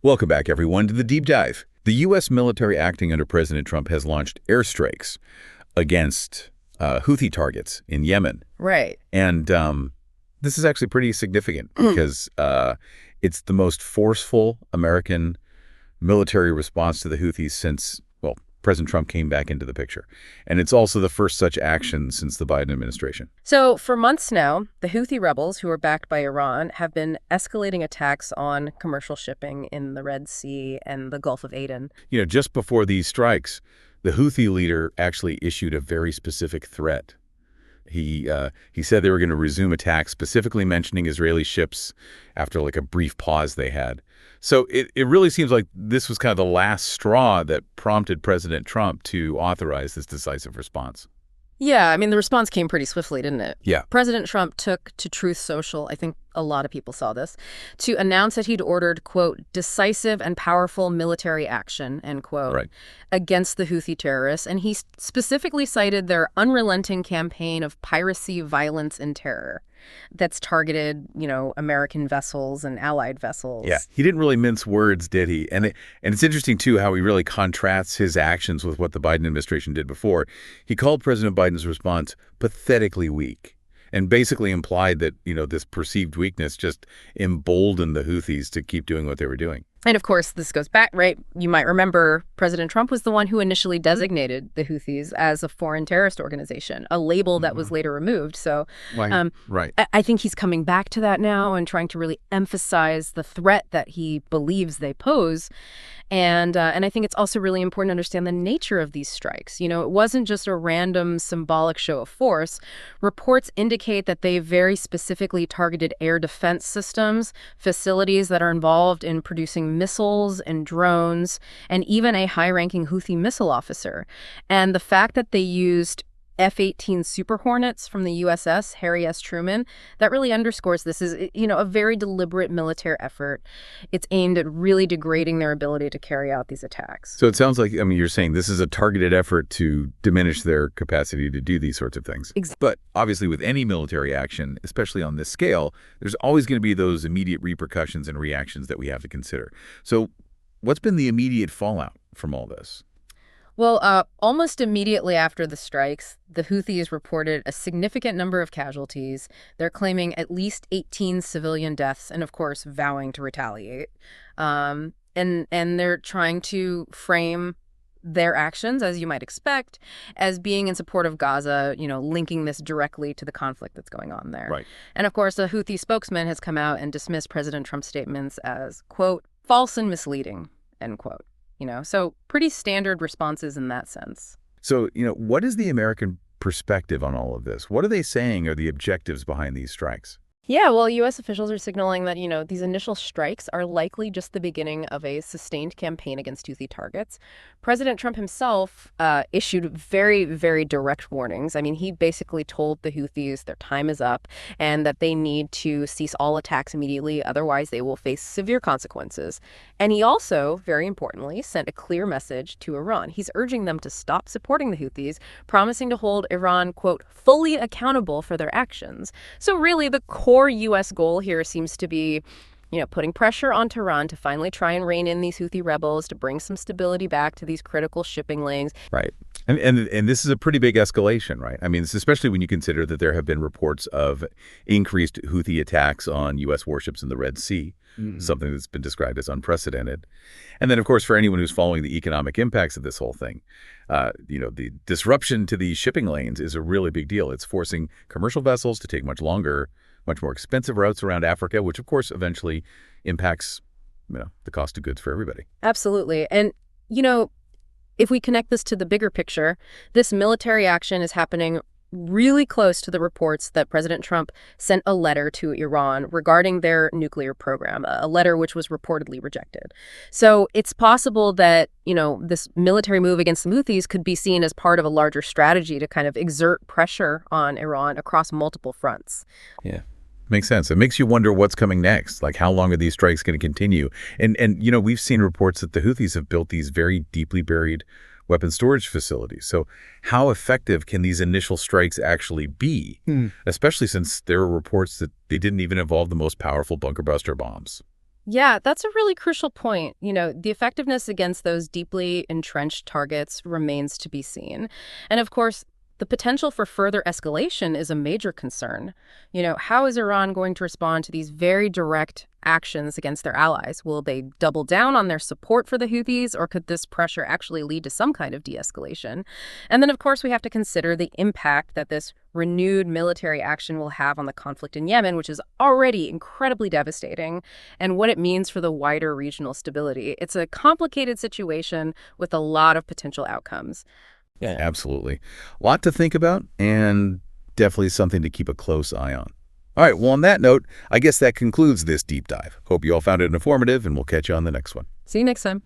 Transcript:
Welcome back, everyone, to the Deep Dive. The U.S. military acting under President Trump has launched airstrikes against Houthi targets in Yemen. Right. And this is actually pretty significant because it's the most forceful American military response to the Houthis since, well, President Trump came back into the picture. And it's also the first such action since the Biden administration. So for months now, the Houthi rebels, who are backed by Iran, have been escalating attacks on commercial shipping in the Red Sea and the Gulf of Aden. You know, just before these strikes, the Houthi leader actually issued a very specific threat. He said they were going to resume attacks, specifically mentioning Israeli ships after like a brief pause they had. So it really seems like this was kind of the last straw that prompted President Trump to authorize this decisive response. Yeah, I mean, the response came pretty swiftly, didn't it? Yeah. President Trump took to Truth Social, I think a lot of people saw this, to announce that he'd ordered, quote, decisive and powerful military action, end quote, Right. against the Houthi terrorists. And he specifically cited their unrelenting campaign of piracy, violence, and terror that's targeted, you know, American vessels and allied vessels. Yeah, he didn't really mince words, did he? And it's interesting, too, how he really contrasts his actions with what the Biden administration did before. He called President Biden's response pathetically weak and basically implied that, you know, this perceived weakness just emboldened the Houthis to keep doing what they were doing. And of course, this goes back, right? You might remember President Trump was the one who initially designated the Houthis as a foreign terrorist organization, a label that was later removed. So Right. I think he's coming back to that now and trying to really emphasize the threat that he believes they pose. And I think it's also really important to understand the nature of these strikes. You know, it wasn't just a random symbolic show of force. Reports indicate that they very specifically targeted air defense systems, facilities that are involved in producing missiles and drones, and even a high-ranking Houthi missile officer. And the fact that they used F18 Superhornets from the USS Harry S. Truman, that really underscores this is, you know, a very deliberate military effort. It's aimed at really degrading their ability to carry out these attacks. So it sounds like, I mean, you're saying this is a targeted effort to diminish their capacity to do these sorts of things. But obviously with any military action, especially on this scale, there's always going to be those immediate repercussions and reactions that we have to consider. So what's been the immediate fallout from all this? Well, almost immediately after the strikes, the Houthis reported a significant number of casualties. They're claiming at least 18 civilian deaths and, of course, vowing to retaliate. And they're trying to frame their actions, as you might expect, as being in support of Gaza, you know, linking this directly to the conflict that's going on there. Right. And, of course, a Houthi spokesman has come out and dismissed President Trump's statements as, quote, false and misleading, end quote. You know, so pretty standard responses in that sense. So, you know, what is the American perspective on all of this? What are they saying are the objectives behind these strikes? Yeah, well, U.S. officials are signaling that, you know, these initial strikes are likely just the beginning of a sustained campaign against Houthi targets. President Trump himself issued very, very direct warnings. I mean, he basically told the Houthis their time is up and that they need to cease all attacks immediately. Otherwise, they will face severe consequences. And he also, very importantly, sent a clear message to Iran. He's urging them to stop supporting the Houthis, promising to hold Iran, quote, fully accountable for their actions. So really, the core U.S. goal here seems to be, you know, putting pressure on Tehran to finally try and rein in these Houthi rebels, to bring some stability back to these critical shipping lanes. Right. And this is a pretty big escalation, right? I mean, especially when you consider that there have been reports of increased Houthi attacks on U.S. warships in the Red Sea, something that's been described as unprecedented. And then, of course, for anyone who's following the economic impacts of this whole thing, you know, the disruption to these shipping lanes is a really big deal. It's forcing commercial vessels to take much longer, much more expensive routes around Africa, which, of course, eventually impacts, you know, the cost of goods for everybody. Absolutely. And, you know, if we connect this to the bigger picture, this military action is happening really close to the reports that President Trump sent a letter to Iran regarding their nuclear program, a letter which was reportedly rejected. So it's possible that, you know, this military move against the Houthis could be seen as part of a larger strategy to kind of exert pressure on Iran across multiple fronts. Yeah. Makes sense. It makes you wonder what's coming next. Like, how long are these strikes going to continue? And you know, we've seen reports that the Houthis have built these very deeply buried weapon storage facilities. So how effective can these initial strikes actually be, especially since there are reports that they didn't even involve the most powerful bunker buster bombs? Yeah, that's a really crucial point. The effectiveness against those deeply entrenched targets remains to be seen. And of course, the potential for further escalation is a major concern. How is Iran going to respond to these very direct actions against their allies? Will they double down on their support for the Houthis, or could this pressure actually lead to some kind of de-escalation? And then, of course, we have to consider the impact that this renewed military action will have on the conflict in Yemen, which is already incredibly devastating, and what it means for the wider regional stability. It's a complicated situation with a lot of potential outcomes. Yeah, absolutely. A lot to think about and definitely something to keep a close eye on. All right, well, on that note, I guess that concludes this deep dive. Hope you all found it informative, and we'll catch you on the next one. See you next time.